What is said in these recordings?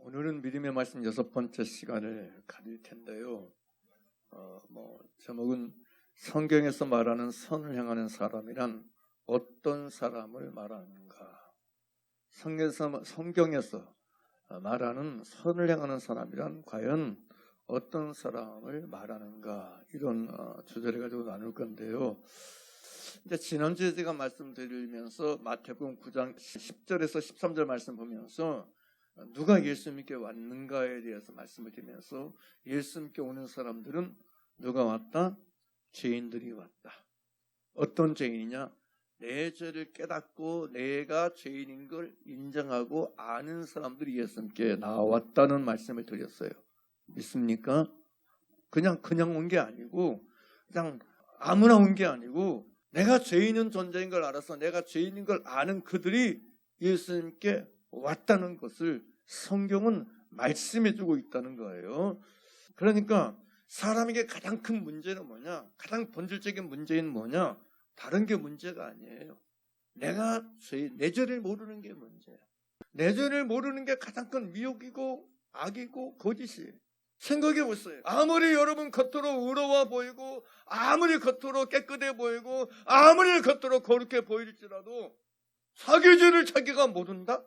오늘은 믿음의 말씀 6번째 시간을 가질 텐데요. 제목은 성경에서 말하는 선을 향하는 사람이란 어떤 사람을 말하는가? 성경에서 말하는 선을 향하는 사람이란 과연 어떤 사람을 말하는가? 이런 주제를 가지고 나눌 건데요. 이제 지난주에 제가 말씀드리면서 마태복음 9장 10절에서 13절 말씀 보면서 누가 예수 믿게 왔는가에 대해서 말씀을 드리면서 예수 믿게 오는 사람들은 누가 왔다? 죄인들이 왔다. 어떤 죄인이냐? 내 죄를 깨닫고 내가 죄인인 걸 인정하고 아는 사람들이 예수 믿게 나왔다는 말씀을 드렸어요. 믿습니까? 그냥 온 게 아니고 그냥 아무나 온 게 아니고 내가 죄인인 존재인 걸 알아서 내가 죄인인 걸 아는 그들이 예수님께 왔다는 것을 성경은 말씀해주고 있다는 거예요. 그러니까 사람에게 가장 큰 문제는 뭐냐? 가장 본질적인 문제는 뭐냐? 다른 게 문제가 아니에요. 내 죄를 모르는 게 문제야. 내 죄를 모르는 게 가장 큰 미혹이고 악이고 거짓이에요. 생각해 보세요. 아무리 여러분 겉으로 의로워 보이고 아무리 겉으로 깨끗해 보이고 아무리 겉으로 거룩해 보일지라도 자기 죄를 자기가 모른다?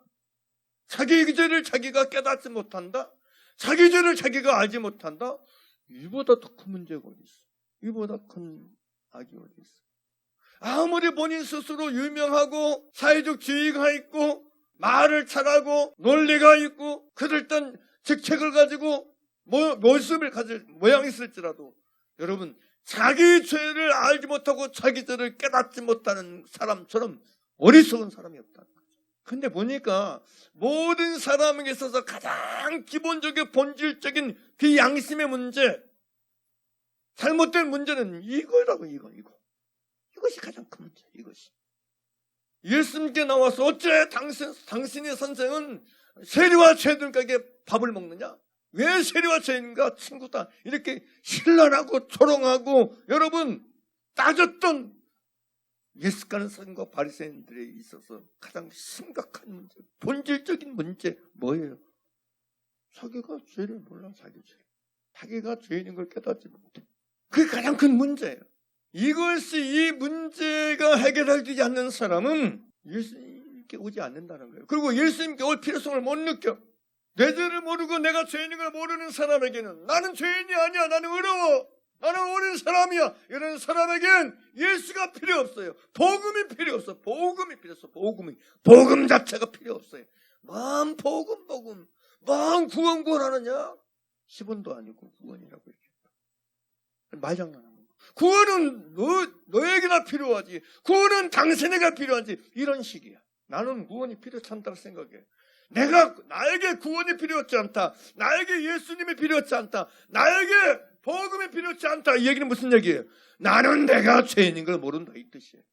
자기 죄를 자기가 깨닫지 못한다? 자기 죄를 자기가 알지 못한다? 이보다 더 큰 문제가 어디 있어? 이보다 큰 악이 어디 있어? 아무리 본인 스스로 유명하고 사회적 지위가 있고 말을 잘하고 논리가 있고 그럴듯한 직책을 가지고 모습을 가질 모양이 있을지라도 여러분 자기 죄를 알지 못하고 자기 죄를 깨닫지 못하는 사람처럼 어리석은 사람이 없다. 근데 보니까 모든 사람에게 있어서 가장 기본적인 본질적인 그 양심의 문제, 잘못된 문제는 이거라고 이것이 가장 큰 문제. 이것이 예수님께 나와서 어째 당신의 선생은 세리와 죄인들에게 밥을 먹느냐? 왜 세리와 죄인과 친구다? 이렇게 신랄하고 조롱하고 여러분 따졌던 예수가는 선생과 바리새인들에 있어서 가장 심각한 문제, 본질적인 문제 뭐예요? 자기가 죄를 몰라. 자기가 죄인인 걸 깨닫지 못해. 그게 가장 큰 문제예요. 이 문제가 해결되지 않는 사람은 예수님께 오지 않는다는 거예요. 그리고 예수님께 올 필요성을 못 느껴. 내 죄를 모르고 내가 죄인인 걸 모르는 사람에게는 나는 죄인이 아니야. 나는 의로워. 나는 옳은 사람이야. 이런 사람에겐 예수가 필요 없어요. 복음이 필요 없어. 복음이 필요 없어. 복음 자체가 필요 없어요. 마음 복음. 마음 구원하느냐? 10원도 아니고 구원이라고 얘기해. 말장난하는 거. 구원은 너에게나 필요하지. 구원은 당신에게 필요하지. 이런 식이야. 나는 구원이 필요치 않다고 생각해. 나에게 구원이 필요하지 않다. 나에게 예수님이 필요하지 않다. 나에게 복음이 필요하지 않다. 이 얘기는 무슨 얘기예요? 나는 내가 죄인인 걸 모른다. 이 뜻이에요.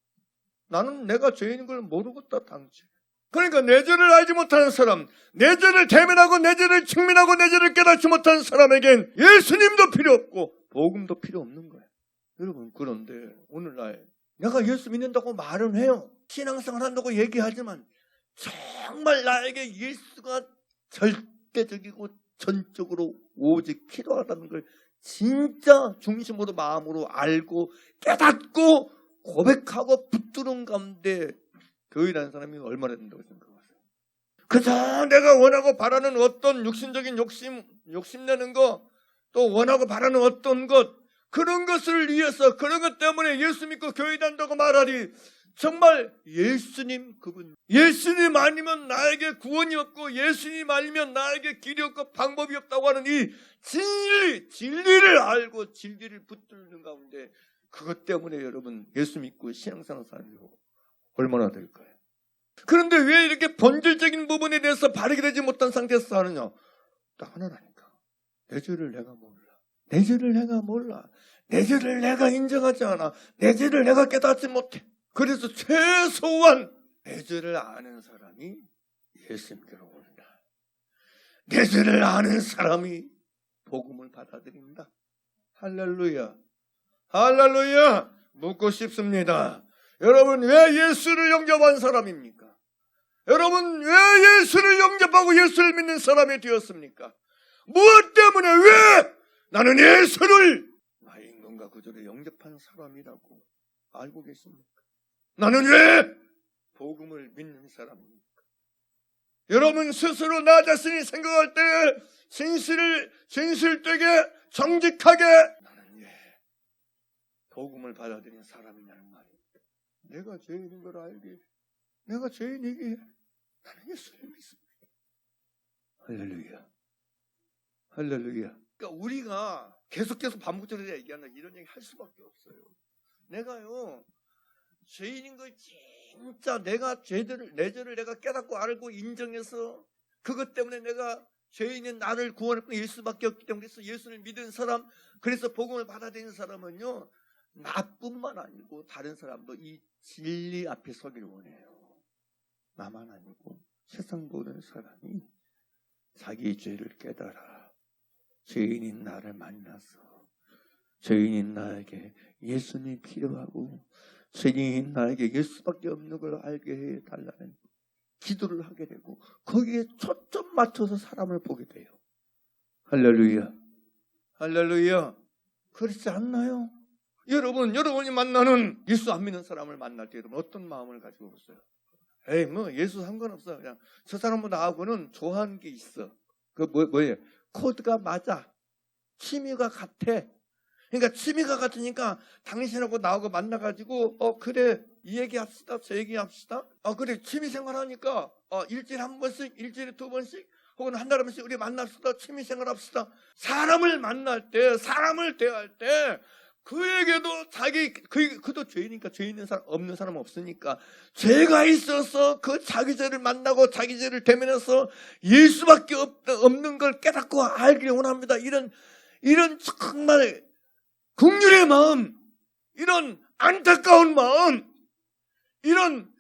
나는 내가 죄인인 걸 모르겠다. 당최. 그러니까 내 죄를 알지 못하는 사람, 내 죄를 대면하고 내 죄를 증명하고 내 죄를 깨닫지 못하는 사람에겐 예수님도 필요 없고 복음도 필요 없는 거예요. 여러분 그런데 오늘날 내가 예수 믿는다고 말은 해요. 신앙생활 한다고 얘기하지만 정말 나에게 예수가 절대적이고 전적으로 오직 필요하다는 걸 진짜 중심으로 마음으로 알고 깨닫고 고백하고 붙드는 가운데 교회라는 사람이 얼마나 된다고 생각하세요? 그저 내가 원하고 바라는 어떤 육신적인 욕심내는 거, 또 원하고 바라는 어떤 것, 그런 것을 위해서 그런 것 때문에 예수 믿고 교회 다닌다고 말하리. 정말 예수님 아니면 나에게 구원이 없고 예수님 아니면 나에게 길이 없고 방법이 없다고 하는 이 진리를 알고 진리를 붙들는 가운데 그것 때문에 여러분 예수 믿고 신앙생활 살고 얼마나 될까요? 그런데 왜 이렇게 본질적인 부분에 대해서 바르게 되지 못한 상태에서 사느냐? 딱 하나라니까. 내 죄를 내가 몰라. 내 죄를 내가 인정하지 않아. 내 죄를 내가 깨닫지 못해. 그래서 최소한 내 죄를 아는 사람이 예수님께로 온다. 내 죄를 아는 사람이 복음을 받아들인다. 할렐루야. 묻고 싶습니다. 여러분 왜 예수를 영접한 사람입니까? 여러분, 왜 예수를 영접하고 예수를 믿는 사람이 되었습니까? 무엇 때문에? 왜? 나는 예수를 나의 인간과 구주를 영접한 사람이라고 알고 계십니까? 나는 왜 복음을 믿는 사람입니까? 여러분 스스로 나 자신이 생각할 때 진실되게 정직하게 나는 왜 복음을 받아들인 사람이냐는 말입니다. 내가 죄인인 걸 알게, 내가 죄인이기에 나는 예수를 믿습니다. 할렐루야. 할렐루야. 그러니까 우리가 계속 반복적으로 얘기하는 이런 얘기 할 수밖에 없어요. 내가요 죄인인 걸 진짜 내가 내 죄를 내가 깨닫고 알고 인정해서 그것 때문에 내가 죄인인 나를 구원할 예수밖에 없기 때문에 그래서 예수를 믿은 사람, 그래서 복음을 받아들이는 사람은요 나뿐만 아니고 다른 사람도 이 진리 앞에 서길 원해요. 나만 아니고 세상 모든 사람이 자기 죄를 깨달아 죄인인 나를 만나서 죄인인 나에게 예수님이 필요하고 죄인인 나에게 예수밖에 없는 걸 알게 해달라는 기도를 하게 되고 거기에 초점 맞춰서 사람을 보게 돼요. 할렐루야. 할렐루야. 그렇지 않나요? 여러분이 만나는 예수 안 믿는 사람을 만날 때 여러분 어떤 마음을 가지고 오세요? 에이 뭐 예수 상관없어. 그냥 저 사람보다 나하고는 좋아하는 게 있어. 그 뭐예요? 코드가 맞아. 취미가 같아. 그러니까 취미가 같으니까 당신하고 나하고 만나가지고 그래 이 얘기합시다 저 얘기합시다. 그래 취미생활하니까 일주일에 한 번씩 일주일에 두 번씩 혹은 한 달에 한 번씩 우리 만납시다. 취미생활합시다. 사람을 만날 때 사람을 대할 때 그에게도 그도 죄이니까 죄 있는 사람 없는 사람 없으니까 죄가 있어서 그 자기 죄를 만나고 자기 죄를 대면해서 예수밖에 없는 걸 깨닫고 알기를 원합니다. 이런 정말 긍휼의 마음, 이런 안타까운 마음, 이런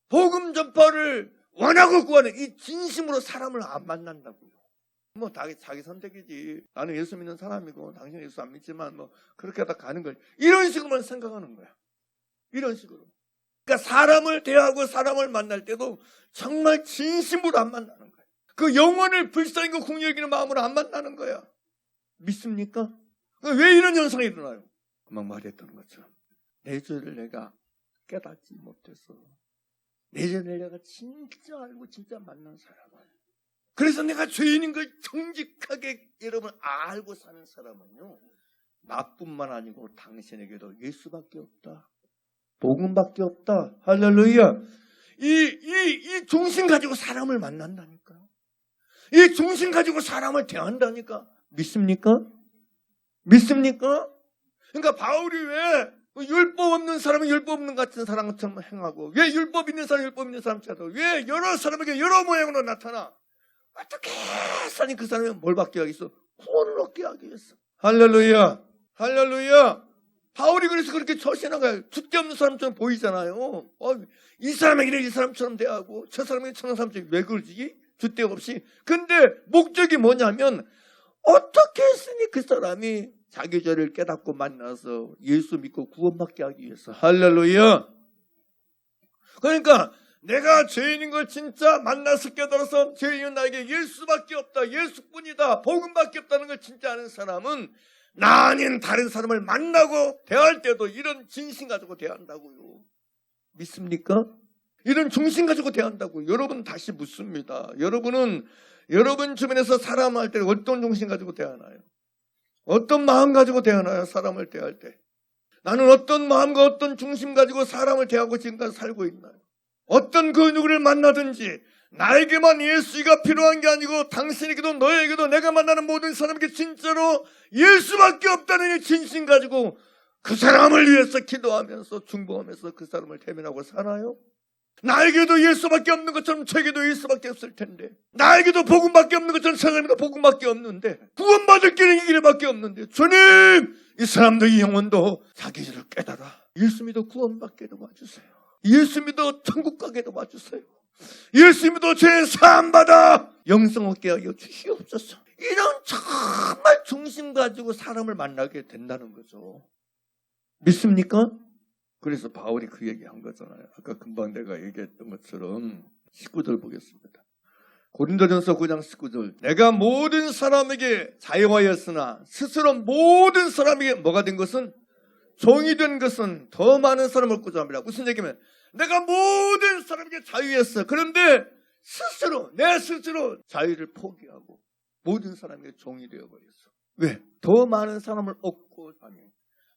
복음 전파를 원하고 구하는 이 진심으로 사람을 안 만난다고요. 뭐 자기 선택이지. 나는 예수 믿는 사람이고 당신은 예수 안 믿지만 뭐 그렇게 하다 가는 거지. 이런 식으로만 생각하는 거야. 이런 식으로. 그러니까 사람을 대하고 사람을 만날 때도 정말 진심으로 안 만나는 거야. 그 영혼을 불쌍히 긍휼히 여기는 마음으로 안 만나는 거야. 믿습니까? 왜 이런 현상이 일어나요? 금방 말했던 것처럼 내 죄를 내가 깨닫지 못해서 내 죄를 내가 진짜 알고 진짜 만난 사람은, 그래서 내가 죄인인 걸 정직하게 여러분 알고 사는 사람은요 나뿐만 아니고 당신에게도 예수밖에 없다. 복음밖에 없다. 할렐루야. 이 중심 가지고 사람을 만난다니까요. 이 중심 가지고 사람을 대한다니까. 믿습니까? 믿습니까? 그러니까 바울이 왜 율법 없는 사람은 율법 없는 같은 사람처럼 행하고 왜 율법 있는 사람은 율법 있는 사람처럼 왜 여러 사람에게 여러 모양으로 나타나? 어떻게 사니 그 사람이 뭘 받게 하겠어? 구원을 얻게 하기 위해서. 할렐루야. 할렐루야. 바울이 그래서 그렇게 처신한 거야. 줏대 없는 사람처럼 보이잖아요. 이 사람에게 이 사람처럼 대하고 저 사람에게 저 사람처럼 왜 그러지? 줏대 없이. 근데 목적이 뭐냐면 어떻게 했으니 그 사람이 자기 죄를 깨닫고 만나서 예수 믿고 구원받게 하기 위해서. 할렐루야. 그러니까 내가 죄인인 걸 진짜 만나서 깨달아서 죄인은 나에게 예수밖에 없다. 예수뿐이다. 복음밖에 없다는 걸 진짜 아는 사람은 나 아닌 다른 사람을 만나고 대할 때도 이런 진심 가지고 대한다고요. 믿습니까? 이런 중심 가지고 대한다고요. 여러분 다시 묻습니다. 여러분은 여러분 주변에서 사람을 할 때 어떤 중심 가지고 대하나요? 어떤 마음 가지고 대하나요? 사람을 대할 때. 나는 어떤 마음과 어떤 중심 가지고 사람을 대하고 지금까지 살고 있나요? 어떤 그 누구를 만나든지 나에게만 예수가 필요한 게 아니고 당신에게도 너에게도 내가 만나는 모든 사람에게 진짜로 예수밖에 없다는 이 진심 가지고 그 사람을 위해서 기도하면서 중보하면서 그 사람을 대면하고 살아요? 나에게도 예수밖에 없는 것처럼 저에게도 예수밖에 없을 텐데, 나에게도 복음밖에 없는 것처럼 저 사람에게도 복음밖에 없는데, 구원받을 길은 이 길밖에 없는데, 주님 이 사람도 이 영혼도 자기 죄를 깨달아 예수 믿어 구원받게 도와주세요. 예수 믿어 천국 가게 도와주세요. 예수 믿어 죄 사함받아 영생 얻게 하여 주시옵소서. 이런 정말 중심 가지고 사람을 만나게 된다는 거죠. 믿습니까? 그래서 바울이 그 얘기한 거잖아요. 아까 금방 내가 얘기했던 것처럼 19절 보겠습니다. 고린도전서 9장 19절. 내가 모든 사람에게 자유하였으나 스스로 모든 사람에게 뭐가 된 것은, 종이 된 것은 더 많은 사람을 얻고자 합니다. 무슨 얘기냐면 내가 모든 사람에게 자유했어. 그런데 내 스스로 자유를 포기하고 모든 사람에게 종이 되어버렸어. 왜? 더 많은 사람을 얻고자 하며,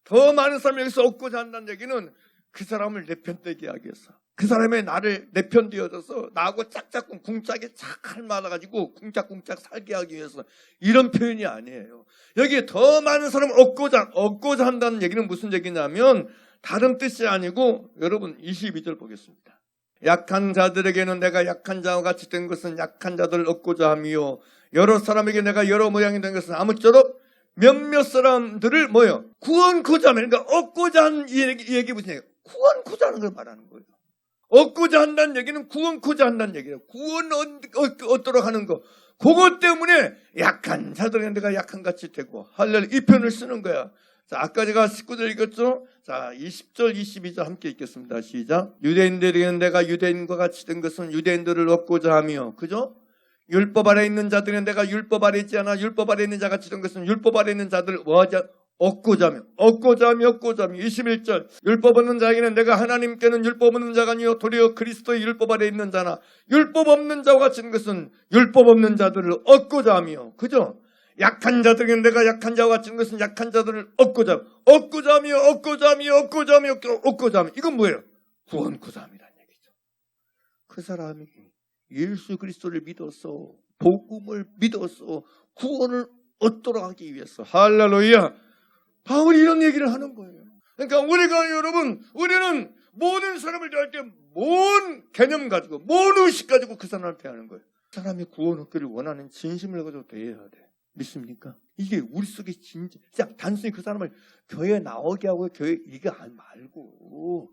더 많은 사람을 여기서 얻고자 한다는 얘기는 그 사람을 내 편 되게 하기 위해서, 그 사람의 나를 내 편 되어져서 나하고 짝짝꿍 궁짝에 잘 맞아가지고 궁짝궁짝 살게 하기 위해서, 이런 표현이 아니에요. 여기 더 많은 사람을 얻고자 한다는 얘기는 무슨 얘기냐면 다른 뜻이 아니고, 여러분 22절 보겠습니다. 약한 자들에게는 내가 약한 자와 같이 된 것은 약한 자들을 얻고자 하며, 여러 사람에게 내가 여러 모양이 된 것은 아무쪼록 몇몇 사람들을 뭐요? 구원코자 하면, 그러니까 얻고자 하는 이 얘기 무슨 얘기예요? 구원코자 하는 걸 말하는 거예요. 얻고자 한다는 얘기는 구원코자 한다는 얘기예요. 구원 얻도록 하는 거. 그것 때문에 약한 자들에게 내가 약한 같이 되고, 할렐루야, 이 표현을 쓰는 거야. 자, 아까 제가 19절 읽었죠? 자, 20절, 22절 함께 읽겠습니다. 시작. 유대인들에게는 내가 유대인과 같이 된 것은 유대인들을 얻고자 하며, 그죠? 율법 아래 있는 자들은 내가 율법 아래 있지 않아 율법 아래 있는 자 같이 된 것은 율법 아래 있는 자들을 얻고자 하며 21절. 율법 없는 자에게는 내가 하나님께는 율법 없는 자가 아니요 도리어 그리스도의 율법 아래 있는 자나 율법 없는 자와 같이 된 것은 율법 없는 자들을 얻고자 하며, 그죠? 약한 자들에게는 내가 약한 자와 같이 된 것은 약한 자들을 얻고자 하며. 이건 뭐예요? 구원코자 함이라는 얘기죠. 그 사람이 예수 그리스도를 믿어서, 복음을 믿어서 구원을 얻도록 하기 위해서, 할렐루야, 바울이 이런 얘기를 하는 거예요. 그러니까 우리는 모든 사람을 대할 때 뭔 개념 가지고, 뭔 의식 가지고 그 사람을 대하는 거예요. 그 사람이 구원 얻기를 원하는 진심을 가지고 대해야 돼. 믿습니까? 이게 우리 속에 진짜 단순히 그 사람을 교회에 나오게 하고 이게 말고,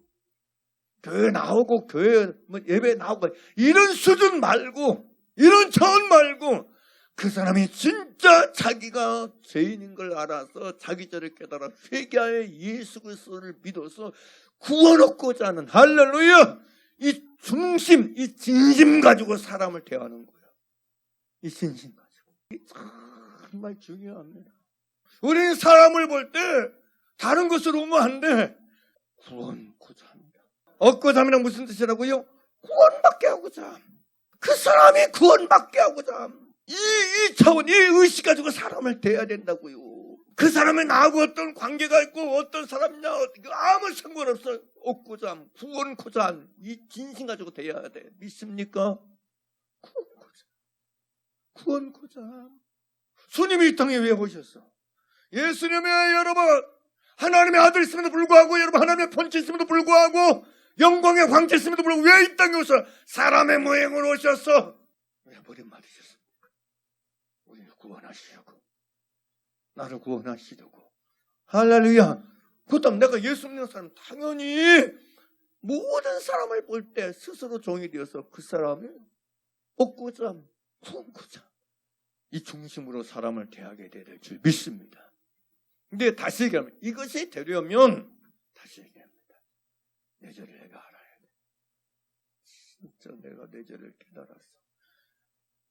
교회 나오고 교회 예배 나오고 이런 수준 말고, 이런 차원 말고, 그 사람이 진짜 자기가 죄인인 걸 알아서 자기 죄를 깨달아 회개하여 예수 그리스도를 믿어서 구원 얻고자 하는, 할렐루야, 이 중심, 이 진심 가지고 사람을 대하는 거예요. 이 진심 가지고. 이게 정말 중요합니다. 우리는 사람을 볼 때 다른 것으로 보면 안 돼. 구원코자 합니다. 얻고자 함이란 무슨 뜻이라고요? 구원받게 하고자 함. 그 사람이 구원받게 하고자 함. 이 차원, 이 의식 가지고 사람을 대해야 된다고요. 그 사람이 나하고 어떤 관계가 있고 어떤 사람이냐 아무 상관없어. 얻고자 함, 구원코자 함, 이 진심 가지고 대해야 돼. 믿습니까? 구원코자 함. 주님이 이 땅에 왜 오셨어? 예수님이 여러분 하나님의 아들이심에도 불구하고, 여러분 하나님의 본체이심에도 불구하고, 영광의 황제이심에도 불구하고 왜 이 땅에 오셔? 사람의 모양으로 오셨어. 왜 버림받으셨습니까? 우리를 구원하시려고, 나를 구원하시려고. 할렐루야. 그렇다면 내가 예수 믿는 사람 당연히 모든 사람을 볼 때 스스로 종이 되어서 그 사람을 얻고자, 구원코자, 이 중심으로 사람을 대하게 될 줄 믿습니다. 근데 다시 얘기하면, 이것이 되려면 다시 얘기합니다. 내 죄를 내가 알아야 돼. 진짜 내가 내 죄를 깨달았어.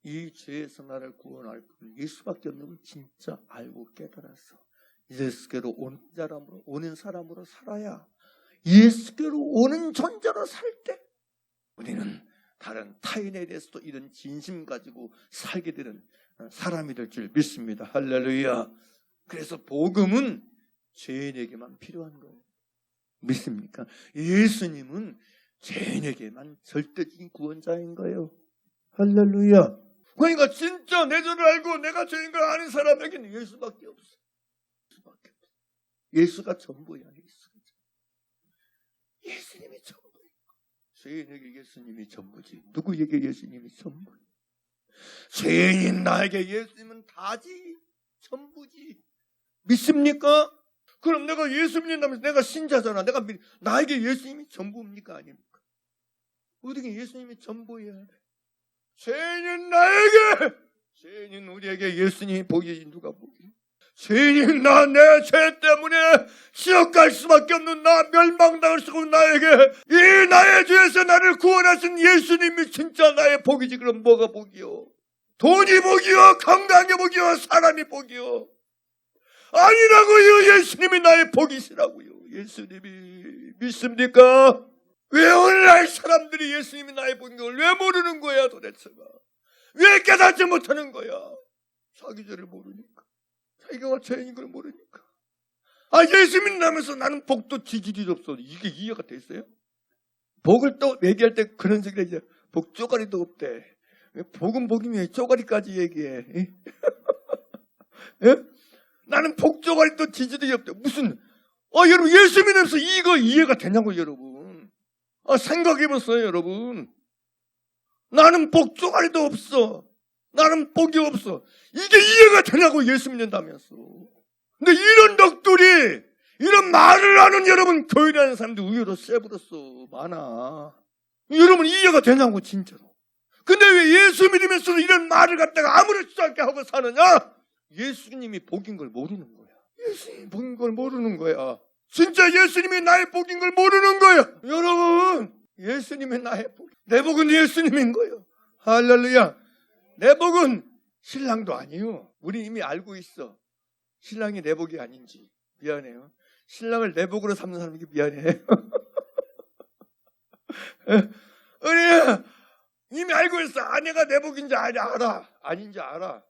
이 죄에서 나를 구원할 분 예수밖에 없는 건 진짜 알고 깨달았어. 예수께로 오는 사람으로 살아야, 예수께로 오는 존재로 살 때 우리는 다른 타인에 대해서도 이런 진심 가지고 살게 되는 사람이 될 줄 믿습니다. 할렐루야. 그래서 복음은 죄인에게만 필요한 거예요. 믿습니까? 예수님은 죄인에게만 절대적인 구원자인 거예요. 할렐루야. 그러니까 진짜 내 죄를 알고 내가 죄인 걸 아는 사람에게는 예수밖에 없어. 예수가 전부야. 예수님이 전부야. 죄인에게 예수님이 전부지. 누구에게 예수님이 전부야? 죄인인 나에게 예수님은 다지, 전부지. 믿습니까? 그럼 내가 예수 믿는다면서 내가 신자잖아. 나에게 예수님이 전부입니까? 아닙니까? 우리에게 예수님이 전부여야 돼. 죄인인 나에게, 죄인인 우리에게 예수님이 복이지 누가 복이? 죄인인 나, 내 죄 때문에 지옥 갈 수밖에 없는 나, 멸망당할 수 없는 나에게 이 나의 죄에서 나를 구원하신 예수님이 진짜 나의 복이지. 그럼 뭐가 복이요? 돈이 복이요? 건강이 복이요? 사람이 복이요? 아니라고요. 예수님이 나의 복이시라고요. 예수님이 믿습니까? 왜 오늘날 사람들이 예수님이 나의 복인 걸 왜 모르는 거야 도대체가? 왜 깨닫지 못하는 거야? 자기 죄를 모르니까. 자기가 죄인인 걸 모르니까. 예수 믿는다면서 나는 복도 지지리도 없어. 이게 이해가 됐어요? 복을 또 얘기할 때 그런 식으로 이제 복 쪼가리도 없대. 복은 복이면 쪼가리까지 얘기해. 예? 나는 복 쪼가리도 지지리도 없대. 무슨 여러분 예수 믿으면서 이거 이해가 되냐고 여러분. 생각해보세요 여러분. 나는 복 쪼가리도 없어. 나는 복이 없어. 이게 이해가 되냐고 예수 믿는다면서. 근데 이런 덕들이 이런 말을 하는 여러분 교회라는 사람들 의외로 세버렸어. 많아. 여러분 이해가 되냐고 진짜로. 근데 왜 예수 믿으면서 이런 말을 갖다가 아무렇지도 않게 하고 사느냐? 예수님이 복인 걸 모르는 거야. 예수님이 복인 걸 모르는 거야. 진짜 예수님이 나의 복인 걸 모르는 거야. 여러분 예수님이 나의 복. 내 복은 예수님인 거예요. 할렐루야. 내 복은 신랑도 아니요. 우리 이미 알고 있어. 신랑이 내 복이 아닌지. 미안해요. 신랑을 내 복으로 삼는 사람에게 미안해. 우리 이미 알고 있어. 아내가 내 복인지 알아. 아닌지 알아.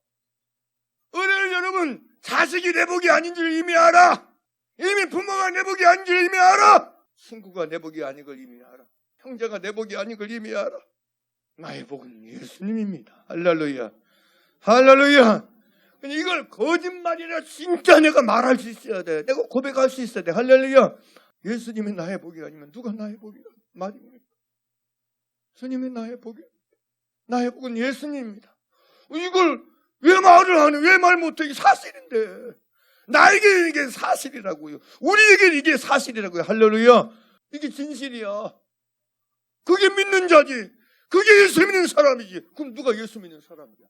오늘 여러분 자식이 내 복이 아닌지를 이미 알아. 이미 부모가 내 복이 아닌지를 이미 알아. 친구가 내 복이 아닌 걸 이미 알아. 형제가 내 복이 아닌 걸 이미 알아. 나의 복은 예수님입니다. 할렐루야. 할렐루야. 이걸 거짓말이라 진짜 내가 말할 수 있어야 돼. 내가 고백할 수 있어야 돼. 할렐루야. 예수님이 나의 복이 아니면 누가 나의 복이라 말입니까? 주님이 나의 복이. 나의 복은 예수님입니다. 이걸 왜 말을 하니? 왜 말 못해? 이게 사실인데. 나에게 이게 사실이라고요. 우리에게 이게 사실이라고요. 할렐루야. 이게 진실이야. 그게 믿는 자지. 그게 예수 믿는 사람이지. 그럼 누가 예수 믿는 사람이야?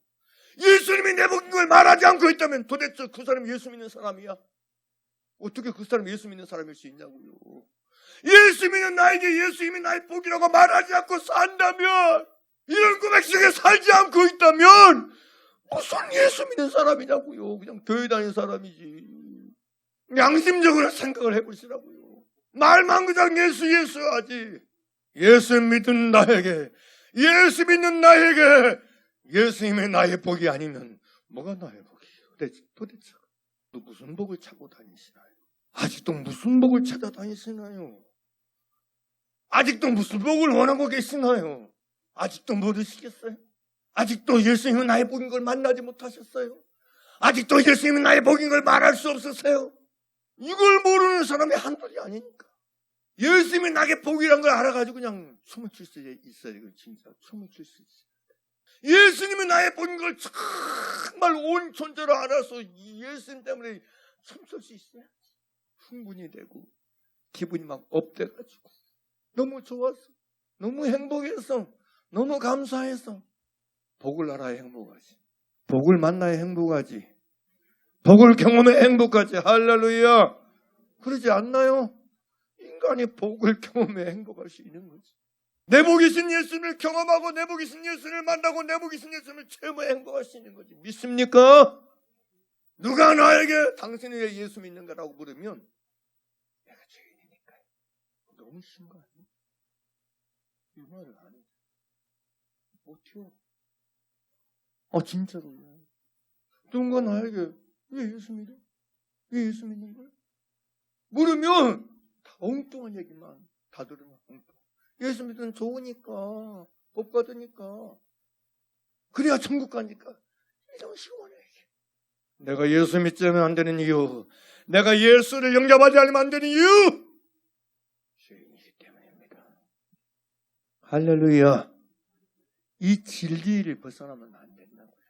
예수님이 내 복인 걸 말하지 않고 있다면 도대체 그 사람이 예수 믿는 사람이야? 어떻게 그 사람이 예수 믿는 사람일 수 있냐고요. 예수 믿는 나에게 예수님이 나의 복이라고 말하지 않고 산다면, 이런 고백 속에 살지 않고 있다면 무슨 예수 믿는 사람이냐고요. 그냥 교회 다니는 사람이지. 양심적으로 생각을 해보시라고요. 말만 그냥 예수 하지. 예수 믿는 나에게, 예수 믿는 나에게 예수님이 나의 복이 아니면 뭐가 나의 복이에요? 도대체 무슨 복을 찾고 다니시나요? 아직도 무슨 복을 찾아다니시나요? 아직도 무슨 복을 원하고 계시나요? 아직도 모르시겠어요? 아직도 예수님은 나의 복인 걸 만나지 못하셨어요? 아직도 예수님은 나의 복인 걸 말할 수 없으세요? 이걸 모르는 사람이 한둘이 아니니까. 예수님이 나의 복이란 걸 알아가지고 그냥 춤을 출 수 있어요. 진짜 춤을 출 수 있어요. 예수님이 나의 복인 걸 정말 온 존재로 알아서 예수님 때문에 춤출 수 있어요. 흥분이 되고 기분이 막 업돼가지고 너무 좋았어. 너무 행복했어. 너무 감사했어. 복을 알아야 행복하지. 복을 만나야 행복하지. 복을 경험해 행복하지. 할렐루야. 그러지 않나요? 인간이 복을 경험해 행복할 수 있는 거지. 내 복이신 예수님을 경험하고 내 복이신 예수님을 만나고 내 복이신 예수님을 체험해 행복할 수 있는 거지. 믿습니까? 누가 나에게 당신이 왜 예수 믿는가라고 물으면 내가 죄인이니까. 너무 심한 거 아니야? 이 말을 안 해. 어떻게? 진짜로. 누군가 나에게 왜 예수 믿어? 왜 예수 믿는 거야? 물으면 다 엉뚱한 얘기만 다 들으면 엉뚱. 예수 믿으면 좋으니까, 복 받으니까, 그래야 천국 가니까. 이런 시원해. 내가 예수 믿지 않으면 안 되는 이유, 내가 예수를 영접하지 않으면 안 되는 이유, 죄인이기 때문입니다. 할렐루야. 이 진리를 벗어나면 안 된다고요.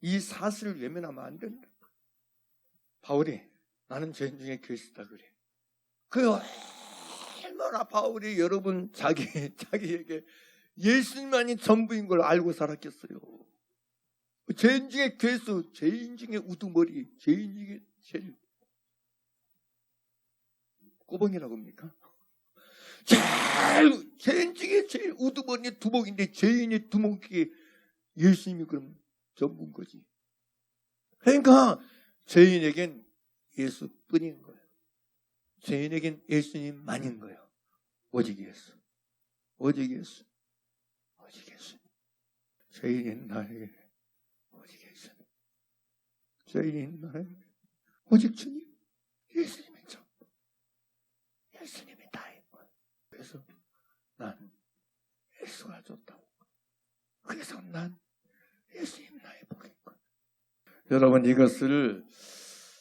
이 사실을 외면하면 안 된다고요. 바울이 나는 죄인 중에 그리스도다 그래. 그 얼마나 바울이 여러분 자기에게 예수님만이 전부인 걸 알고 살았겠어요. 죄인 중에 괴수, 죄인 중에 우두머리, 죄인 중에 제일 꼬봉이라고 합니까? 죄인 중에 제일 우두머리 두목인데 죄인의 두목이 예수님이 그럼 전부인 거지. 그러니까 죄인에겐 예수뿐인 거예요. 죄인에겐 예수님만인 거예요. 오직 예수. 오직 예수. 오직 예수. 죄인인 나에게 오직 예수. 죄인인 나에게 오직 주님. 예수님이 전부. 예수님이 다인 거예요. 그래서 난 예수가 좋다고. 그래서 난 예수님 나의 복인 거예요. 여러분 이것을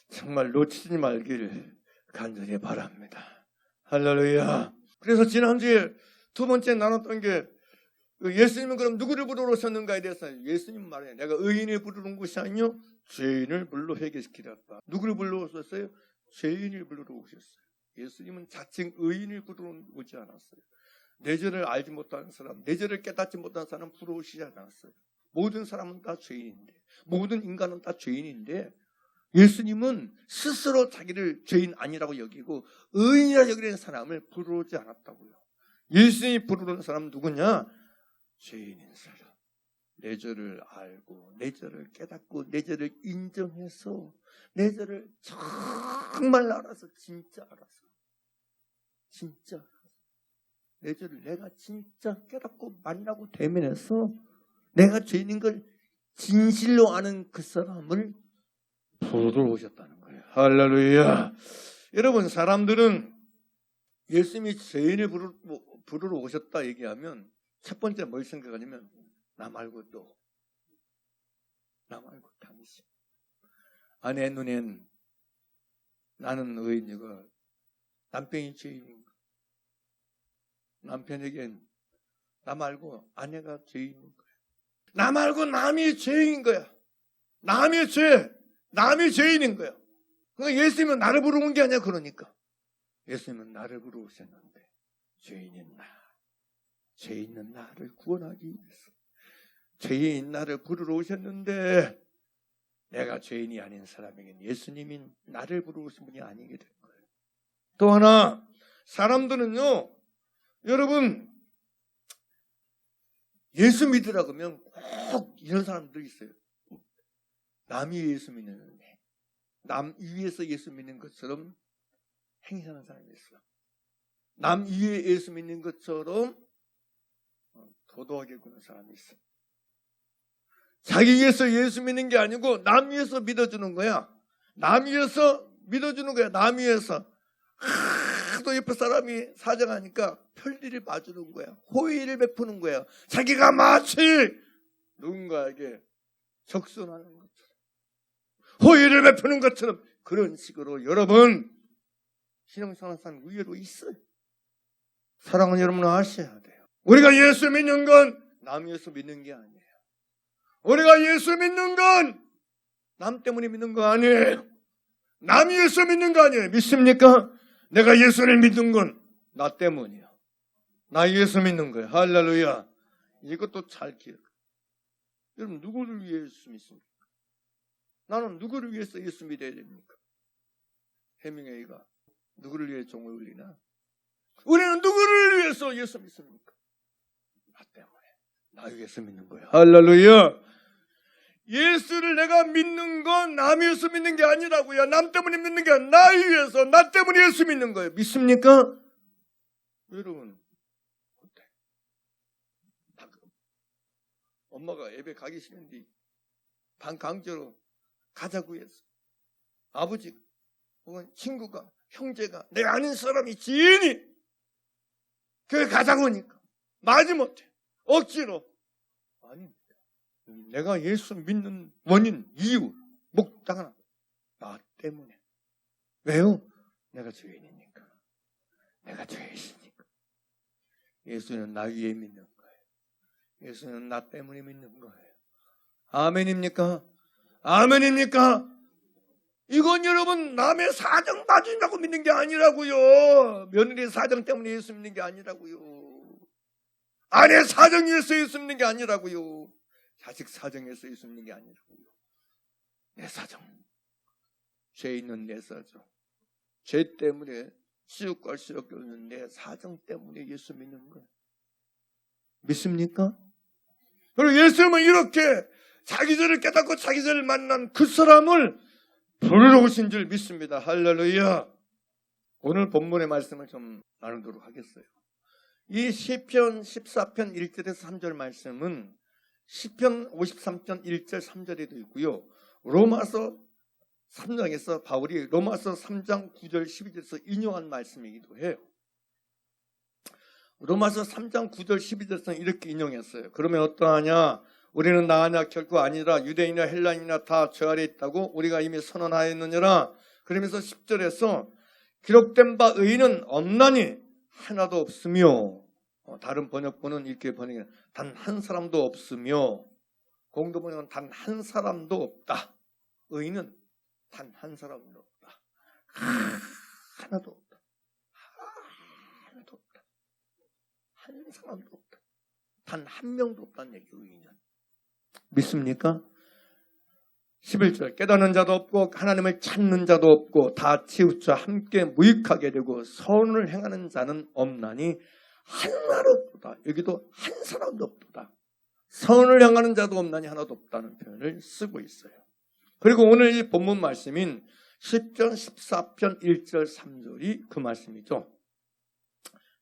정말 놓치지 말길 간절히 바랍니다. 할렐루야. 그래서 지난주에 두 번째 나눴던 게 예수님은 그럼 누구를 부르러 오셨는가에 대해서 예수님 말해 내가 의인을 부르는 것이 아니요 죄인을 불러 회개시키렸다. 누구를 불러 오셨어요? 죄인을 부르러 오셨어요. 예수님은 자칭 의인을 부르러 오지 않았어요. 내 죄를 알지 못하는 사람, 내 죄를 깨닫지 못하는 사람 부르러 오시지 않았어요. 모든 사람은 다 죄인인데, 모든 인간은 다 죄인인데 예수님은 스스로 자기를 죄인 아니라고 여기고 의인이라 여기는 사람을 부르러 오지 않았다고요. 예수님이 부르는 사람은 누구냐? 죄인인 사람. 내 죄를 알고 내 죄를 깨닫고 내 죄를 인정해서 내 죄를 정말 알아서 진짜 알아서 진짜 내 죄를 내가 진짜 깨닫고 만나고 대면해서 내가 죄인인 걸 진실로 아는 그 사람을 부르러 오셨다는 거예요. 할렐루야. 여러분 사람들은 예수님이 죄인을 부르러 오셨다 얘기하면 첫 번째 뭘 생각하냐면 나 말고 당신. 아내 눈엔 나는 의인이고 남편이 죄인인가. 남편에겐 나 말고 아내가 죄인인 거야. 나 말고 남이 죄인인 거야. 남이 죄인인 거야. 그러니까 예수님은 나를 부르는 게 아니야. 그러니까 예수님은 나를 부르러 오셨는데 죄 있는 나를 구원하기 위해서 죄인 나를 부르러 오셨는데 내가 죄인이 아닌 사람에게는 예수님이 나를 부르러 오신 분이 아니게 된 거예요. 또 하나 사람들은요 여러분 예수 믿으라 그러면 꼭 이런 사람들이 있어요. 남이 예수 믿는데 남 위에서 예수 믿는 것처럼 행사하는 사람이 있어요. 남 위에 예수 믿는 것처럼 도도하게 구는 사람이 있어요. 자기 위해서 예수 믿는 게 아니고 남 위해서 믿어주는 거야. 남 위해서 믿어주는 거야. 남 위해서. 또 옆에 사람이 사정하니까 편리를 봐주는 거야. 호의를 베푸는 거야. 자기가 마치 누군가에게 적선하는 것처럼 호의를 베푸는 것처럼 그런 식으로 여러분 신앙생활 사람 의외로 있어요. 사랑은 여러분 아셔야 돼요. 우리가 예수 믿는 건 남 위해서 믿는 게 아니에요. 우리가 예수 믿는 건 남 때문에 믿는 거 아니에요. 남 위해서 믿는 거 아니에요. 믿습니까? 내가 예수를 믿는 건 나 때문이야. 나 예수 믿는 거야. 할렐루야. 이것도 잘 기억해. 여러분 누구를 위해 예수 믿습니까? 나는 누구를 위해서 예수 믿어야 됩니까? 해밍웨이가 누구를 위해 종을 울리나? 우리는 누구를 위해서 예수 믿습니까? 나 때문에. 나 위해서 믿는 거야. 할렐루야. 예수를 내가 믿는 건 남 위해서 믿는 게 아니라고요. 남 때문에 믿는 게 아니라 나 위해서, 나 때문에 예수 믿는 거예요. 믿습니까? 여러분, 어때? 엄마가 예배 가기 싫은데 반 강제로 가자고 해서 아버지가 혹은 친구가 형제가 내 아는 사람이 지인이 교회 가자고 하니까 마지못해 억지로 아닙니다. 내가 예수 믿는 원인, 이유, 목적은 나 때문에. 왜요? 내가 죄인이니까. 내가 죄이시니까. 예수는 나 위에 믿는 거예요. 예수는 나 때문에 믿는 거예요. 아멘입니까? 아멘입니까? 이건 여러분 남의 사정 봐준다고 믿는 게 아니라고요. 며느리의 사정 때문에 예수 믿는 게 아니라고요. 아내 사정 위해서 예수 믿는 게 아니라고요. 자식 사정에서 예수 믿는 게 아니라고요. 내 사정, 죄 있는 내 사정, 죄 때문에 시육갈수록 겪는 내 사정 때문에 예수 믿는 거예요. 믿습니까? 그리고 예수님은 이렇게 자기 죄를 깨닫고 자기 죄를 만난 그 사람을 부르러 오신 줄 믿습니다. 할렐루야. 오늘 본문의 말씀을 좀 나누도록 하겠어요. 이 시편 14편 1절에서 3절 말씀은 시편 53편 1절 3절에도 있고요. 로마서 3장에서 바울이 로마서 3장 9절 12절에서 인용한 말씀이기도 해요. 로마서 3장 9절 12절에서 이렇게 인용했어요. 그러면 어떠하냐? 우리는 나하냐 결코 아니라 유대인이나 헬라인이나 다 죄 아래 있다고 우리가 이미 선언하였느니라. 그러면서 10절에서 기록된 바 의인은 없나니 하나도 없으며, 다른 번역본은 이렇게 번역해 단 한 사람도 없으며, 공도 번역은 단 한 사람도 없다. 의인은 단 한 사람도 없다. 하나도 없다. 하나도 없다. 한 사람도 없다. 단 한 명도 없다는 얘기예요. 의인은. 믿습니까? 11절 깨닫는 자도 없고 하나님을 찾는 자도 없고 다 치우쳐 함께 무익하게 되고 선을 행하는 자는 없나니 하나도 없도다. 여기도 한 사람도 없도다. 선을 행하는 자도 없나니 하나도 없다는 표현을 쓰고 있어요. 그리고 오늘 이 본문 말씀인 10편 14편 1절 3절이 그 말씀이죠.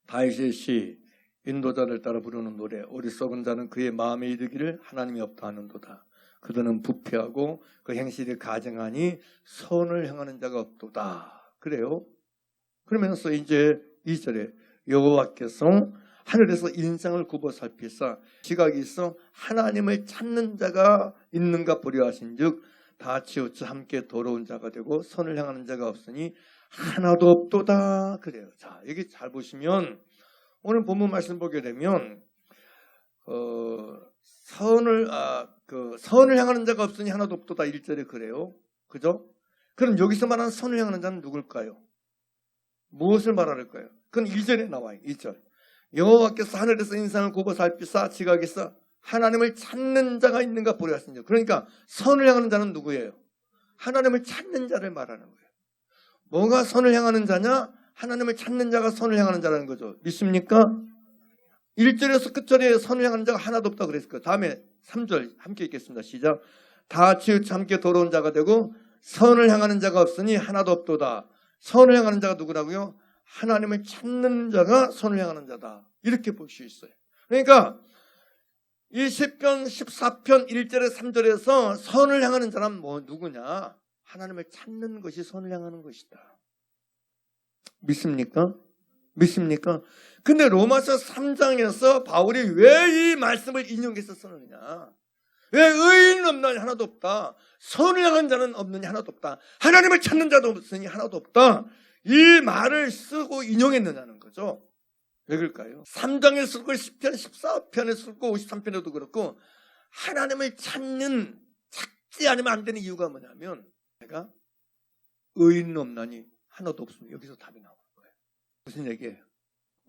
다윗의 시 인도자를 따라 부르는 노래 어리석은 자는 그의 마음에 이르기를 하나님이 없다 하는도다. 그들은 부패하고 그 행실이 가증하니 선을 행하는 자가 없도다. 그래요. 그러면서 이제 2절에 여호와께서 하늘에서 인상을 굽어 살피사 지각이 있어 하나님을 찾는 자가 있는가 보려 하신즉 다 치우쳐 함께 더러운 자가 되고 선을 행하는 자가 없으니 하나도 없도다. 그래요. 자, 여기 잘 보시면 오늘 본문 말씀 보게 되면 선을 향하는 자가 없으니 하나도 없도다 1절에 그래요. 그죠? 그럼 여기서 말하는 선을 향하는 자는 누굴까요? 무엇을 말할까요? 그건 1절에 나와요. 2절. 여호와께서 하늘에서 인상을 굽어 살피사 지각에서 하나님을 찾는 자가 있는가 보려 하시죠. 그러니까 선을 향하는 자는 누구예요? 하나님을 찾는 자를 말하는 거예요. 뭐가 선을 향하는 자냐? 하나님을 찾는 자가 선을 향하는 자라는 거죠. 믿습니까? 1절에서 끝절에 선을 향하는 자가 하나도 없다고 그랬을 거예요. 다음에 3절 함께 읽겠습니다. 시작. 다 치우쳐 함께 더러운 자가 되고 선을 향하는 자가 없으니 하나도 없도다. 선을 향하는 자가 누구라고요? 하나님을 찾는 자가 선을 향하는 자다. 이렇게 볼 수 있어요. 그러니까 이 시편 14편 1절에 3절에서 선을 향하는 사람은 누구냐? 하나님을 찾는 것이 선을 향하는 것이다. 믿습니까? 믿습니까? 근데 로마서 3장에서 바울이 왜 이 말씀을 인용해서 쓰느냐? 왜 의인은 없나니 하나도 없다. 선을 향한 자는 없느니 하나도 없다. 하나님을 찾는 자도 없으니 하나도 없다. 이 말을 쓰고 인용했느냐는 거죠. 왜 그럴까요? 3장에 쓰고 10편, 14편에 쓰고 53편에도 그렇고 하나님을 찾지 않으면 안 되는 이유가 뭐냐면 내가 의인은 없나니 하나도 없으면 여기서 답이 나오는 거예요. 무슨 얘기예요?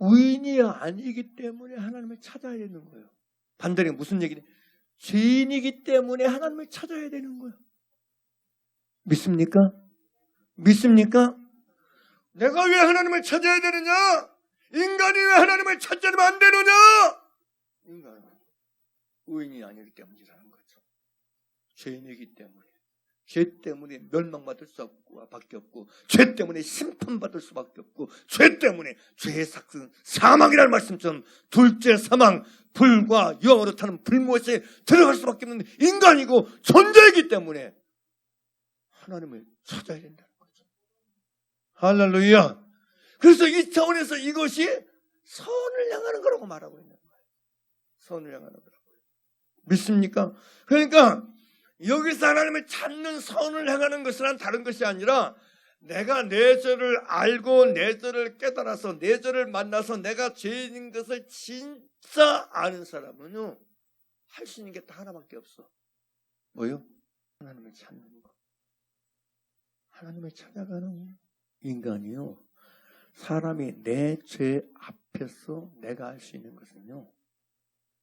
의인이 아니기 때문에 하나님을 찾아야 되는 거예요. 반대로 무슨 얘기냐? 죄인이기 때문에 하나님을 찾아야 되는 거예요. 믿습니까? 믿습니까? 내가 왜 하나님을 찾아야 되느냐? 인간이 왜 하나님을 찾지 않으면 안 되느냐? 인간은 의인이 아니기 때문이라는 거죠. 죄인이기 때문에. 죄 때문에 멸망받을 수밖에 없고 죄 때문에 심판받을 수밖에 없고 죄 때문에 죄의 삭은 사망이라는 말씀처럼 둘째 사망 불과 영으로 타는 불못에 들어갈 수밖에 없는 인간이고 존재이기 때문에 하나님을 찾아야 된다는 거죠. 할렐루야. 그래서 이 차원에서 이것이 선을 향하는 거라고 말하고 있는 거예요. 선을 향하는 거라고. 믿습니까? 그러니까 여기서 하나님을 찾는 선을 행하는 것은 다른 것이 아니라 내가 내 죄를 알고 내 죄를 깨달아서 내 죄를 만나서 내가 죄인인 것을 진짜 아는 사람은요 할 수 있는 게 딱 하나밖에 없어. 뭐요? 하나님을 찾는 거. 하나님을 찾아가는 인간이요. 사람이 내 죄 앞에서 내가 할 수 있는 것은요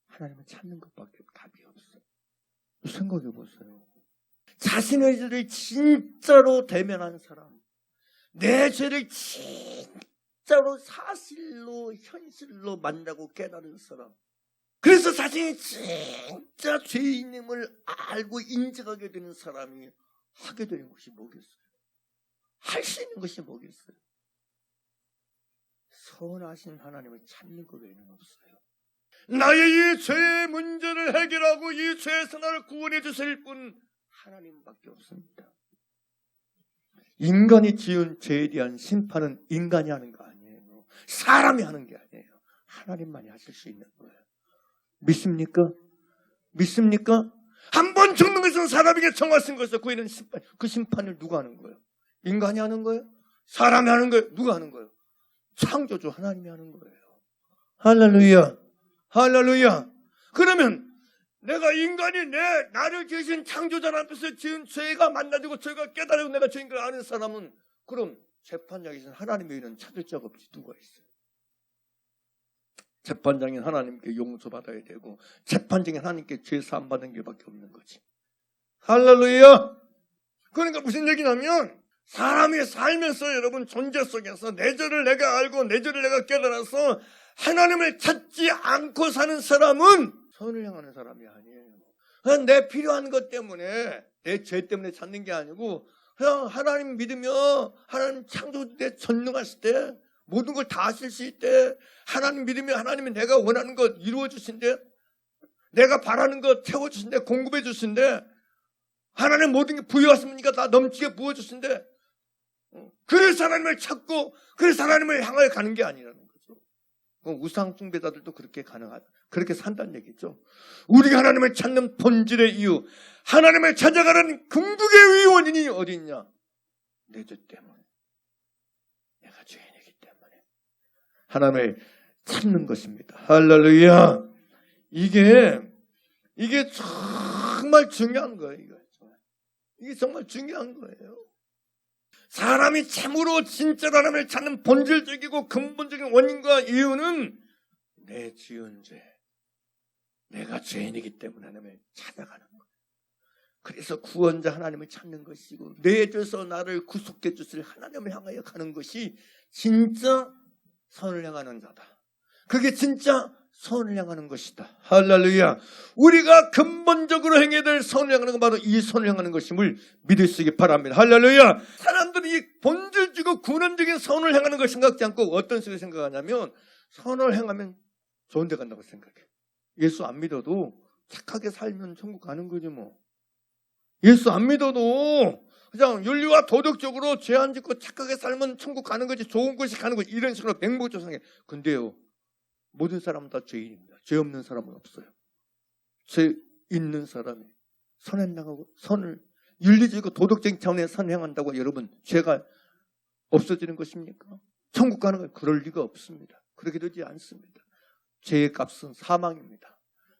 하나님을 찾는 것밖에 답이 없어. 생각해 보세요. 자신의 죄를 진짜로 대면한 사람, 내 죄를 진짜로 사실로 현실로 만나고 깨달은 사람, 그래서 자신이 진짜 죄인임을 알고 인정하게 되는 사람이 하게 되는 것이 뭐겠어요? 할 수 있는 것이 뭐겠어요? 선하신 하나님을 찾는 것 외에는 없어요. 나의 이 죄의 문제를 해결하고 이 죄에서 나를 구원해 주실 분 하나님밖에 없습니다. 인간이 지은 죄에 대한 심판은 인간이 하는 거 아니에요. 사람이 하는 게 아니에요. 하나님만이 하실 수 있는 거예요. 믿습니까? 믿습니까? 한 번 죽는 것은 사람에게 정하신 것에서 구하는 심판, 그 심판을 누가 하는 거예요? 인간이 하는 거예요? 사람이 하는 거예요? 누가 하는 거예요? 창조주 하나님이 하는 거예요. 할렐루야, 할렐루야. 그러면 내가 인간이 나를 지으신 창조자 앞에서 지은 죄가 만나지고 죄가 깨달고 내가 죄인 걸 아는 사람은 그럼 재판장에서 하나님 외에는 찾을 자가 없지 누가 있어요? 재판장인 하나님께 용서받아야 되고 재판장인 하나님께 죄 사함 받는 게밖에 없는 거지. 할렐루야. 그러니까 무슨 얘기냐면 사람이 살면서 여러분 존재 속에서 내 죄를 내가 알고 내 죄를 내가 깨달아서 하나님을 찾지 않고 사는 사람은 선을 향하는 사람이 아니에요. 그냥 내 필요한 것 때문에 내 죄 때문에 찾는 게 아니고 그냥 하나님 믿으며 하나님 창조 때 전능하실 때 모든 걸 다 하실 수 있대. 하나님 믿으면 하나님이 내가 원하는 것 이루어 주신대. 내가 바라는 것 채워 주신대. 공급해 주신대. 하나님 모든 게 부여하십니까? 다 넘치게 부어 주신대. 그래서 하나님을 찾고 그래서 하나님을 향하여 가는 게 아니라는 거죠. 우상 숭배자들도 그렇게 가능하다. 그렇게 산다는 얘기죠. 우리가 하나님을 찾는 본질의 이유, 하나님을 찾아가는 궁극의 원인이 어디 있냐? 내 죄 때문에. 내가 죄인이기 때문에. 하나님을 찾는 것입니다. 할렐루야. 이게 정말 중요한 거예요. 이게 정말 중요한 거예요. 사람이 참으로 진짜로 하나님을 찾는 본질적이고 근본적인 원인과 이유는 내 지은 죄, 내가 죄인이기 때문에 하나님을 찾아가는 거예요. 그래서 구원자 하나님을 찾는 것이고 내 죄에서 나를 구속해 주실 하나님을 향하여 가는 것이 진짜 선을 향하는 자다. 그게 진짜 선을 향하는 것이다. 할렐루야. 우리가 근본적으로 행해야 될 선을 향하는 건 바로 이 선을 향하는 것임을 믿으시기 바랍니다. 할렐루야. 사람들이 이 본질적이고 근원적인 선을 향하는 걸 생각지 않고 어떤 식으로 생각하냐면 선을 행하면 좋은 데 간다고 생각해. 예수 안 믿어도 착하게 살면 천국 가는 거지 뭐. 예수 안 믿어도 그냥 윤리와 도덕적으로 죄 안 짓고 착하게 살면 천국 가는 거지, 좋은 곳이 가는 거지, 이런 식으로 맹목조상해. 근데요, 모든 사람은 다 죄인입니다. 죄 없는 사람은 없어요. 죄 있는 사람이 선행하고 선을 윤리적이고 도덕적인 차원의 선을 행한다고 여러분 죄가 없어지는 것입니까? 천국 가는 건 그럴 리가 없습니다. 그렇게 되지 않습니다. 죄의 값은 사망입니다.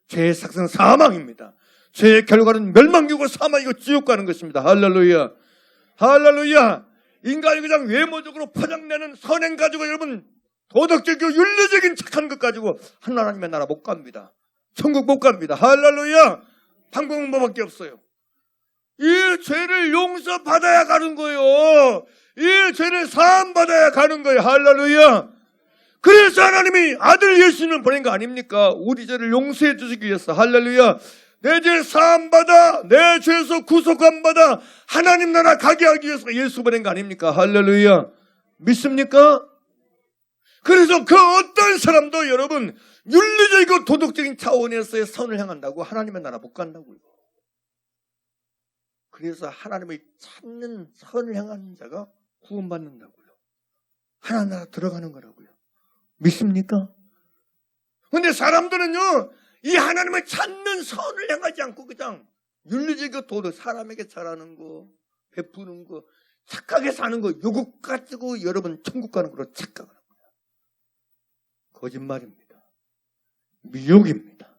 죄의 삭은 사망입니다. 죄의 결과는 멸망이고 사망이고 지옥 가는 것입니다. 할렐루야. 할렐루야. 인간이 그냥 외모적으로 포장내는 선행 가지고 여러분 도덕적이고 윤리적인 착한 것 가지고 하나님의 나라 못 갑니다. 천국 못 갑니다. 할렐루야. 방법은 뭐밖에 없어요. 이 죄를 용서받아야 가는 거예요. 이 죄를 사함받아야 가는 거예요. 할렐루야. 그래서 하나님이 아들 예수님을 보낸 거 아닙니까? 우리 죄를 용서해 주시기 위해서. 할렐루야. 내 죄 사함받아 내 죄에서 구속함받아 하나님 나라 가게 하기 위해서 예수 보낸 거 아닙니까? 할렐루야. 믿습니까? 그래서 그 어떤 사람도 여러분 윤리적이고 도덕적인 차원에서의 선을 향한다고 하나님의 나라 못 간다고요. 그래서 하나님을 찾는 선을 향하는 자가 구원받는다고요. 하나님 나라 들어가는 거라고요. 믿습니까? 근데 사람들은요, 이 하나님을 찾는 선을 향하지 않고 그냥 윤리적이고 도덕, 사람에게 잘하는 거, 베푸는 거, 착하게 사는 거, 요거 가지고 여러분 천국 가는 거로 착각하는 거예요. 거짓말입니다. 미혹입니다.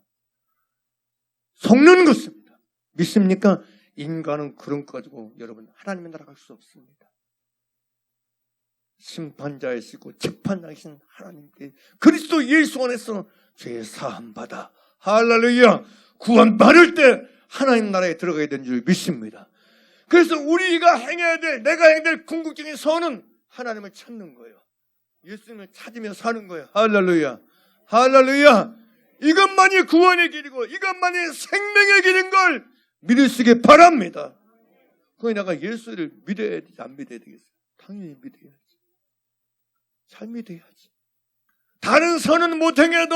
속는 것입니다. 믿습니까? 인간은 그런 거 가지고 여러분 하나님의 나라 갈 수 없습니다. 심판자이시고 재판장이신 하나님께 그리스도 예수 안에서 죄 사함 받아 할렐루야 구원 받을 때 하나님 나라에 들어가야 되는 줄 믿습니다. 그래서 우리가 행해야 될, 내가 행해야 될 궁극적인 선은 하나님을 찾는 거예요. 예수님을 찾으며 사는 거예요. 할렐루야. 할렐루야. 이것만이 구원의 길이고 이것만이 생명의 길인 걸 믿으시기 바랍니다. 그거 내가 예수를 믿어야 되지 안 믿어야 되겠어요? 당연히 믿어야지. 잘 믿어야지. 다른 선은 못 행해도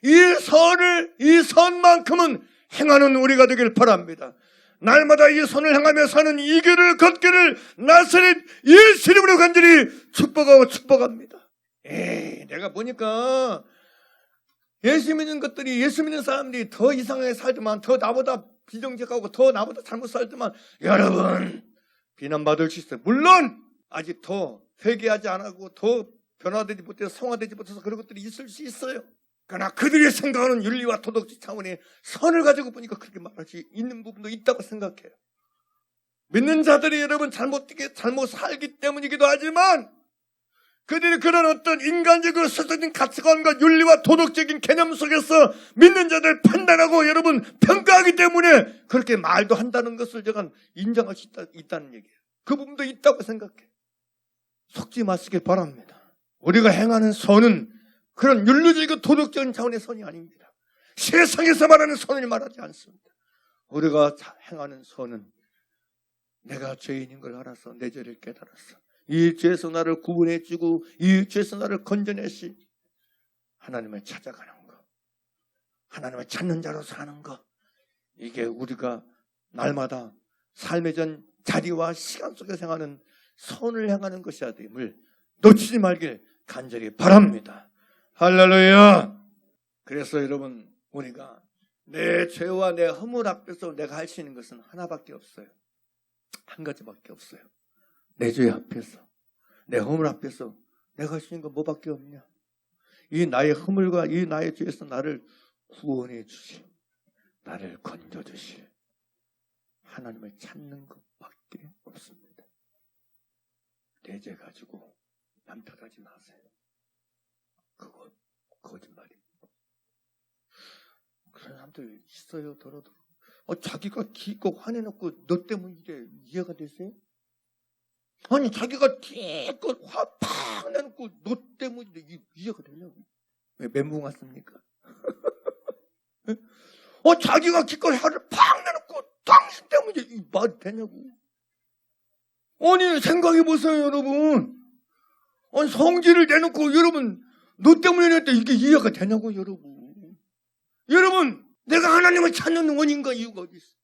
이 선만큼은 행하는 우리가 되길 바랍니다. 날마다 이 선을 행하며 사는 이 길을 걷기를 나사렛 예수 이름으로 간절히 축복하고 축복합니다. 내가 보니까 예수 믿는 것들이, 예수 믿는 사람들이 더 이상하게 살더만, 더 나보다 비정직하고 더 나보다 잘못 살더만, 여러분 비난받을 수 있어요. 물론 아직 더 회개하지 않고 더 변화되지 못해서 성화되지 못해서 그런 것들이 있을 수 있어요. 그러나 그들이 생각하는 윤리와 도덕적 차원의 선을 가지고 보니까 그렇게 말할 수 있는 부분도 있다고 생각해요. 믿는 자들이 여러분 잘못 살기 때문이기도 하지만 그들이 그런 어떤 인간적으로 설정된 가치관과 윤리와 도덕적인 개념 속에서 믿는 자들 판단하고 여러분 평가하기 때문에 그렇게 말도 한다는 것을 제가 인정할 수 있다는 얘기예요. 그 부분도 있다고 생각해요. 속지 마시길 바랍니다. 우리가 행하는 선은 그런 윤리적이고 도덕적인 차원의 선이 아닙니다. 세상에서 말하는 선을 말하지 않습니다. 우리가 행하는 선은 내가 죄인인 걸 알아서 내 죄를 깨달았어. 이 죄에서 나를 구분해주고 이 죄에서 나를 건져내시 하나님을 찾아가는 것, 하나님을 찾는 자로 사는 것, 이게 우리가 날마다 삶의 전 자리와 시간 속에서 행하는 선을 행하는 것이야 됨을 놓치지 말길 간절히 바랍니다. 할렐루야. 그래서 여러분 우리가 내 죄와 내 허물 앞에서 내가 할 수 있는 것은 하나밖에 없어요. 한 가지밖에 없어요. 내 죄 앞에서, 내 허물 앞에서 내가 할 수 있는 건 뭐밖에 없냐? 이 나의 허물과 이 나의 죄에서 나를 구원해 주실, 나를 건져 주실 하나님을 찾는 것밖에 없습니다. 내 죄 가지고 남 탓하지 마세요. 그거 거짓말입니다. 그런 사람들 있어요. 더러더러. 자기가 기껏 화내놓고 너 때문에 이래 이해가 되세요? 아니 자기가 기껏 화 팍 내놓고 너 때문에 이해가 되냐고. 왜 멘붕 왔습니까? 자기가 기껏 화를 팍 내놓고 당신 때문에 이 말이 되냐고. 아니 생각해보세요 여러분. 아니 성질을 내놓고 여러분 너 때문에 냈다 이게 이해가 되냐고 여러분. 여러분 내가 하나님을 찾는 원인과 이유가 어디 있어?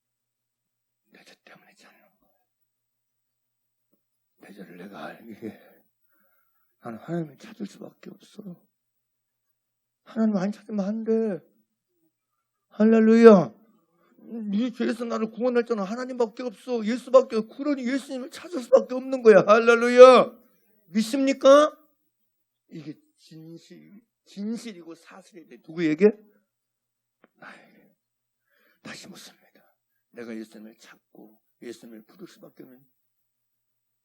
내 죄 때문에 찾는 거야. 내 죄를 내가 알기에 나는 하나님을 찾을 수밖에 없어. 하나님 안 찾으면 안 돼. 할렐루야. 네 죄에서 나를 구원할 자는 하나님밖에 없어. 예수밖에 없어. 그러니 예수님을 찾을 수밖에 없는 거야. 할렐루야. 믿습니까? 이게 진실이고 사실이 돼. 누구에게? 나에게. 다시 묻습니다. 내가 예수님을 찾고 예수님을 부를 수밖에 없는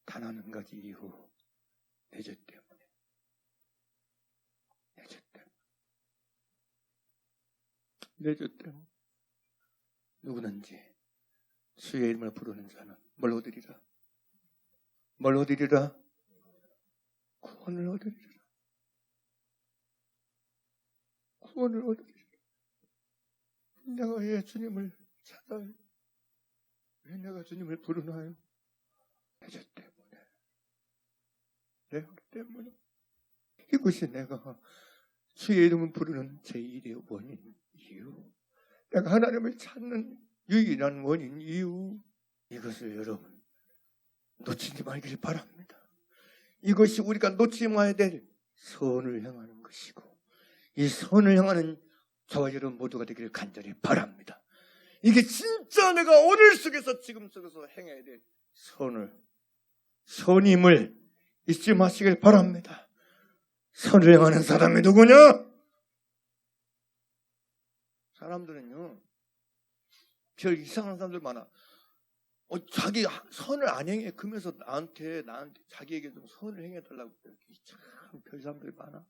단 한 가지 이유. 내 죄 때문에. 내 죄 때문에. 내 죄 때문에. 누구든지 주의 이름을 부르는 자는 뭘 얻으리라? 뭘 얻으리라? 구원을 얻으리라. 구원을 얻으리라. 내가 왜 주님을 찾아요? 왜 내가 주님을 부르나요? 내 죄 때문에. 내 죄 때문에. 이것이 내가 주의 이름을 부르는 제1의 원인, 이유. 내가 하나님을 찾는 유일한 원인, 이유. 이것을 여러분 놓치지 말길 바랍니다. 이것이 우리가 놓치지 말아야 될 선을 향하는 것이고 이 선을 향하는 저와 여러분 모두가 되기를 간절히 바랍니다. 이게 진짜 내가 오늘 속에서 지금 속에서 행해야 될 선임을 잊지 마시길 바랍니다. 선을 향하는 사람이 누구냐? 사람들은요 별 이상한 사람들 많아. 자기 선을 안 행해. 그러면서 나한테 자기에게 좀 선을 행해달라고. 참 별 사람들 많아.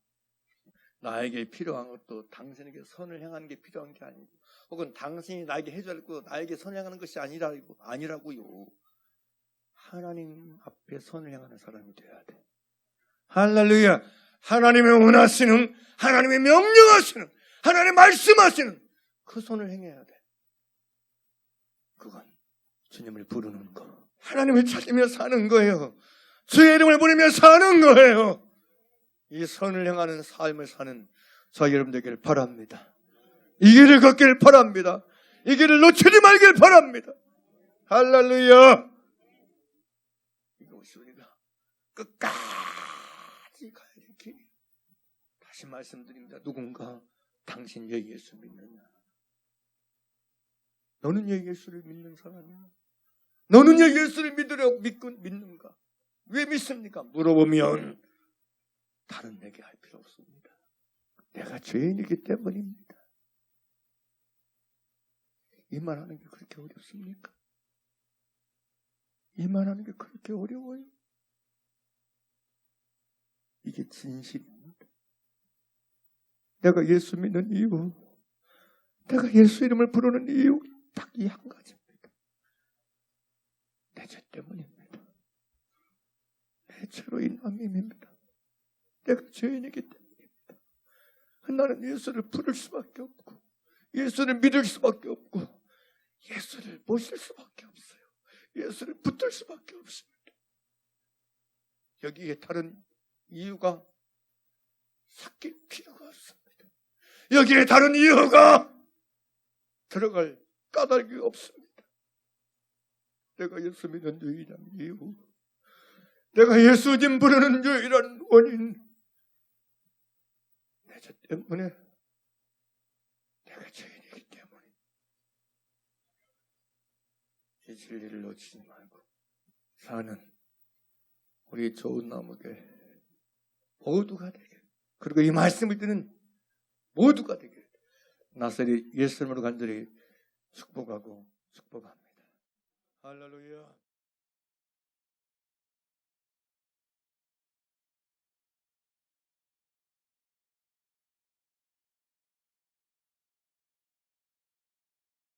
나에게 필요한 것도 당신에게 선을 행하는 게 필요한 게 아니고, 혹은 당신이 나에게 해줄 거 나에게 선을 행하는 것이 아니라고요. 하나님 앞에 선을 행하는 사람이 돼야 돼. 할렐루야. 하나님의 원하시는, 하나님의 명령하시는, 하나님의 말씀하시는 그 선을 행해야 돼. 그건 주님을 부르는 거, 하나님을 찾으며 사는 거예요. 주의 이름을 부르며 사는 거예요. 이 선을 행하는 삶을 사는 저희 여러분 되기를 바랍니다. 이 길을 걷기를 바랍니다. 이 길을 놓치지 말길 바랍니다. 할렐루야. 이것이 우리가 끝까지 가야 될 길이에요. 다시 말씀드립니다. 누군가 당신 예수 믿느냐? 너는 예수를 믿는 사람이야? 너는 예수를 믿는가? 왜 믿습니까? 물어보면 다른 얘기 할 필요 없습니다. 내가 죄인이기 때문입니다. 이 말하는 게 그렇게 어렵습니까? 이 말하는 게 그렇게 어려워요? 이게 진실입니다. 내가 예수 믿는 이유, 내가 예수 이름을 부르는 이유 딱 이 한 가지입니다. 내 죄 때문입니다. 내 죄로 인함입니다. 내가 죄인이기 때문입니다. 나는 예수를 부를 수밖에 없고, 예수를 믿을 수밖에 없고, 예수를 모실 수밖에 없어요. 예수를 붙들 수밖에 없습니다. 여기에 다른 이유가 섞일 필요가 없습니다. 여기에 다른 이유가 들어갈 까닭이 없습니다. 내가 예수 믿는 유일한 이유, 내가 예수님 부르는 유일한 원인, 내 죄 때문에, 내가 죄인이기 때문에. 이 진리를 놓치지 말고 사는 우리 좋은 나무게 모두가 되길, 그리고 이 말씀을 듣는 모두가 되길 나사리 예수님으로 간절히 축복합니다. 할렐루야.